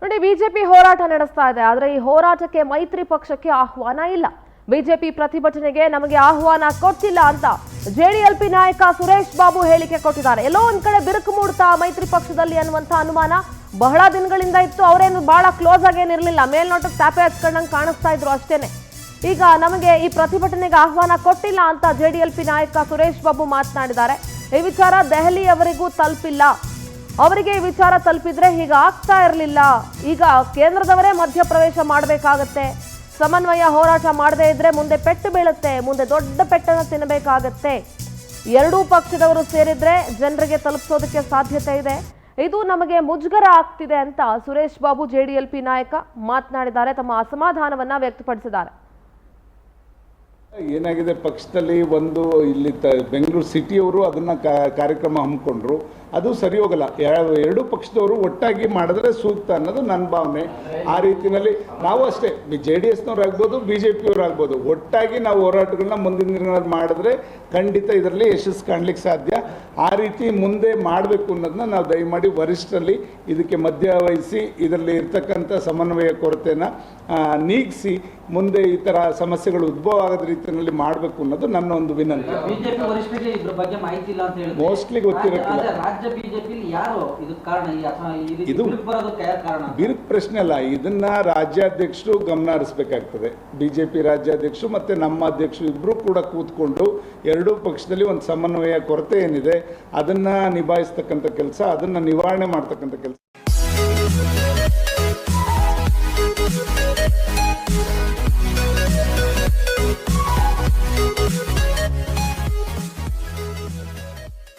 ನೋಡಿ ಬಿಜೆಪಿ ಹೋರಾಟ ನಡೆಸ್ತಾ ಇದೆ. ಆದರೆ ಈ ಹೋರಾಟಕ್ಕೆ ಮೈತ್ರಿ ಪಕ್ಷಕ್ಕೆ ಆಹ್ವಾನ ಇಲ್ಲ. ಬಿಜೆಪಿ ಪ್ರತಿಭಟನೆಗೆ ನಮಗೆ ಆಹ್ವಾನ ಕೊಟ್ಟಿಲ್ಲ ಅಂತ ಜೆಡಿಎಲ್ಪಿ ನಾಯಕ ಸುರೇಶ್ ಬಾಬು ಹೇಳಿಕೆ ಕೊಟ್ಟಿದ್ದಾರೆ. ಎಲ್ಲೋ ಒಂದ್ ಕಡೆ ಬಿರುಕು ಮೂಡ್ತಾ ಮೈತ್ರಿ ಪಕ್ಷದಲ್ಲಿ ಅನ್ನುವಂತ ಅನುಮಾನ ಬಹಳ ದಿನಗಳಿಂದ ಇತ್ತು. ಅವರೇನು ಬಹಳ ಕ್ಲೋಸ್ ಆಗೇನಿರಲಿಲ್ಲ, ಮೇಲ್ನೋಟಕ್ಕೆ ತಾಪೆ ಹಚ್ಕೊಂಡಂಗೆ ಕಾಣಿಸ್ತಾ ಇದ್ರು ಅಷ್ಟೇನೆ. ಈಗ ನಮಗೆ ಈ ಪ್ರತಿಭಟನೆಗೆ ಆಹ್ವಾನ ಕೊಟ್ಟಿಲ್ಲ ಅಂತ ಜೆಡಿಎಲ್ಪಿ ನಾಯಕ ಸುರೇಶ್ ಬಾಬು ಮಾತನಾಡಿದ್ದಾರೆ. ಈ ವಿಚಾರ ದೆಹಲಿಯವರಿಗೂ ತಲುಪಿಲ್ಲ. ಅವರಿಗೆ ಈ ವಿಚಾರ ತಲುಪಿದ್ರೆ ಹೀಗ ಆಗ್ತಾ ಇರಲಿಲ್ಲ. ಈಗ ಕೇಂದ್ರದವರೇ ಮಧ್ಯಪ್ರವೇಶ ಮಾಡಬೇಕಾಗತ್ತೆ. ಸಮನ್ವಯ ಹೋರಾಟ ಮಾಡದೇ ಇದ್ರೆ ಮುಂದೆ ಪೆಟ್ಟು ಬೀಳುತ್ತೆ, ಮುಂದೆ ದೊಡ್ಡ ಪೆಟ್ಟನ್ನು ತಿನ್ನಬೇಕಾಗತ್ತೆ. ಎರಡೂ ಪಕ್ಷದವರು ಸೇರಿದ್ರೆ ಜನರಿಗೆ ತಲುಪಿಸೋದಕ್ಕೆ ಸಾಧ್ಯತೆ ಇದೆ. ಇದು ನಮಗೆ ಮುಜುಗರ ಆಗ್ತಿದೆ ಅಂತ ಸುರೇಶ್ ಬಾಬು ಜೆಡಿಎಲ್ಪಿ ನಾಯಕ ಮಾತನಾಡಿದ್ದಾರೆ. ತಮ್ಮ ಅಸಮಾಧಾನವನ್ನ ವ್ಯಕ್ತಪಡಿಸಿದ್ದಾರೆ. ಏನಾಗಿದೆ, ಪಕ್ಷದಲ್ಲಿ ಒಂದು ಇಲ್ಲಿ ಬೆಂಗಳೂರು ಸಿಟಿಯವರು ಅದನ್ನ ಕಾರ್ಯಕ್ರಮ ಹಮ್ಮಿಕೊಂಡ್ರು. ಅದು ಸರಿ ಹೋಗಲ್ಲ. ಎರಡೂ ಪಕ್ಷದವರು ಒಟ್ಟಾಗಿ ಮಾಡಿದ್ರೆ ಸೂಕ್ತ ಅನ್ನೋದು ನನ್ನ ಭಾವನೆ. ಆ ರೀತಿಯಲ್ಲಿ ನಾವು ಅಷ್ಟೇ, JDS ಆಗ್ಬೋದು, BJP ಆಗ್ಬೋದು, ಒಟ್ಟಾಗಿ ನಾವು ಹೋರಾಟಗಳನ್ನ ಮುಂದಿನ ದಿನಗಳಲ್ಲಿ ಮಾಡಿದ್ರೆ ಖಂಡಿತ ಇದರಲ್ಲಿ ಯಶಸ್ಸು ಕಾಣ್ಲಿಕ್ಕೆ ಸಾಧ್ಯ. ಆ ರೀತಿ ಮುಂದೆ ಮಾಡಬೇಕು ಅನ್ನೋದನ್ನ ನಾವು ದಯಮಾಡಿ ವರಿಷ್ಠರಲ್ಲಿ ಇದಕ್ಕೆ ಮಧ್ಯವಹಿಸಿ ಇದರಲ್ಲಿ ಇರ್ತಕ್ಕಂಥ ಸಮನ್ವಯ ಕೊರತೆನ ನೀಗಿಸಿ ಮುಂದೆ ಈ ಥರ ಸಮಸ್ಯೆಗಳು ಉದ್ಭವ ಆಗದ ರೀತಿಯಲ್ಲಿ ಮಾಡಬೇಕು ಅನ್ನೋದು ನನ್ನ ಒಂದು ವಿನಂತಿ. ಮೋಸ್ಟ್ಲಿ ಗೊತ್ತಿರಕ್ಕಿಲ್ಲ. ಇದು ಬಿರುಕು ಪ್ರಶ್ನೆ ಅಲ್ಲ, ಇದನ್ನ ರಾಜ್ಯಾಧ್ಯಕ್ಷರು ಗಮನ ಹರಿಸಬೇಕಾಗ್ತದೆ. BJP ರಾಜ್ಯಾಧ್ಯಕ್ಷರು ಮತ್ತೆ ನಮ್ಮ ಅಧ್ಯಕ್ಷರು ಇಬ್ರು ಕೂಡ ಕೂತ್ಕೊಂಡು ಎರಡೂ ಪಕ್ಷದಲ್ಲಿ ಒಂದು ಸಮನ್ವಯ ಕೊರತೆ ಏನಿದೆ ಅದನ್ನ ನಿಭಾಯಿಸ್ತಕ್ಕಂಥ ಕೆಲಸ, ಅದನ್ನ ನಿವಾರಣೆ ಮಾಡ್ತಕ್ಕಂಥ ಕೆಲಸ